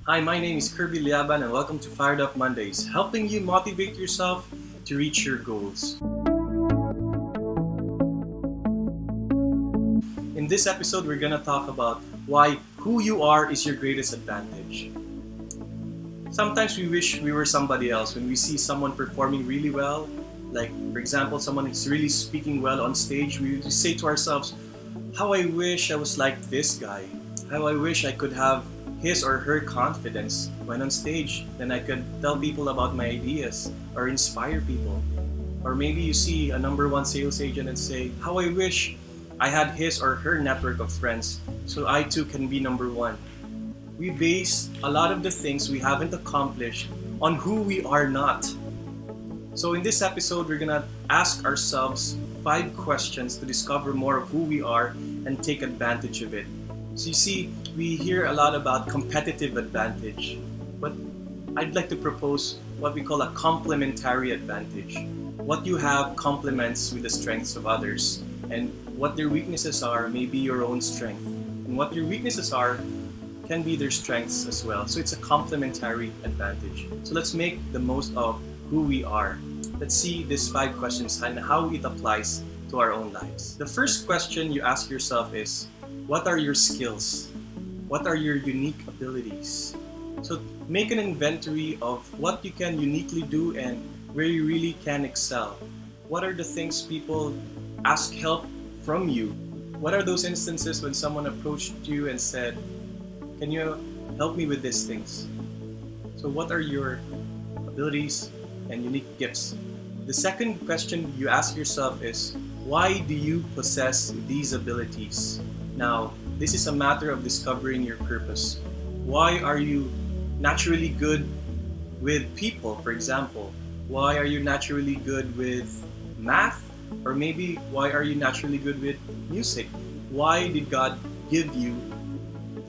Hi, my name is Kirby Liaban and welcome to Fired Up Mondays, helping you motivate yourself to reach your goals. In this episode, we're gonna talk about why who you are is your greatest advantage. Sometimes we wish we were somebody else when we see someone performing really well. Like, for example, someone is really speaking well on stage, we say to ourselves, how I wish I was like this guy. How I wish I could have his or her confidence when on stage. Then I could tell people about my ideas or inspire people. Or maybe you see a number one sales agent and say, how I wish I had his or her network of friends so I too can be number one. We base a lot of the things we haven't accomplished on who we are not. So in this episode, we're gonna ask ourselves 5 questions to discover more of who we are and take advantage of it. So you see, we hear a lot about competitive advantage, but I'd like to propose what we call a complementary advantage. What you have complements with the strengths of others, and what their weaknesses are may be your own strength. And what your weaknesses are can be their strengths as well. So it's a complementary advantage. So let's make the most of who we are. Let's see these 5 questions and how it applies to our own lives. The first question you ask yourself is, what are your skills? What are your unique abilities? So make an inventory of what you can uniquely do and where you really can excel. What are the things people ask help from you? What are those instances when someone approached you and said, can you help me with these things? So what are your abilities and unique gifts? The second question you ask yourself is, why do you possess these abilities? Now, this is a matter of discovering your purpose. Why are you naturally good with people, for example? Why are you naturally good with math? Or maybe why are you naturally good with music? Why did God give you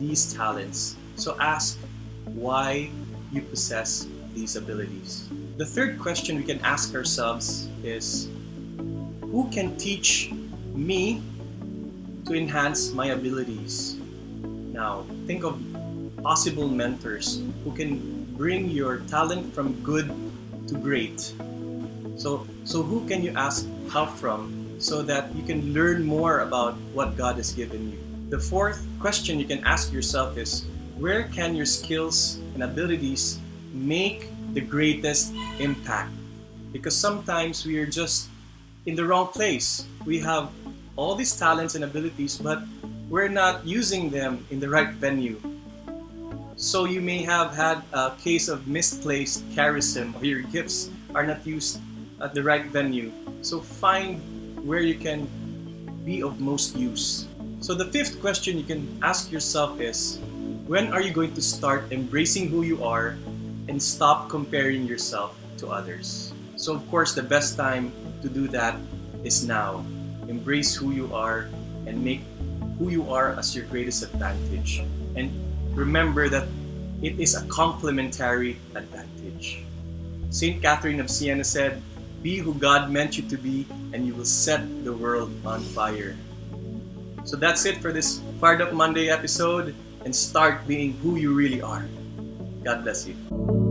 these talents? So ask why you possess these abilities. The third question we can ask ourselves is, who can teach me to enhance my abilities? Now, think of possible mentors who can bring your talent from good to great. So who can you ask help from so that you can learn more about what God has given you? The fourth question you can ask yourself is, where can your skills and abilities make the greatest impact? Because sometimes we are just in the wrong place. We have all these talents and abilities, but we're not using them in the right venue. So you may have had a case of misplaced charism, or your gifts are not used at the right venue. So find where you can be of most use. So the fifth question you can ask yourself is, when are you going to start embracing who you are and stop comparing yourself to others? So of course, the best time to do that is now. Embrace who you are and make who you are as your greatest advantage. And remember that it is a complementary advantage. Saint Catherine of Siena said, be who God meant you to be and you will set the world on fire. So that's it for this Fired Up Monday episode, and start being who you really are. God bless you.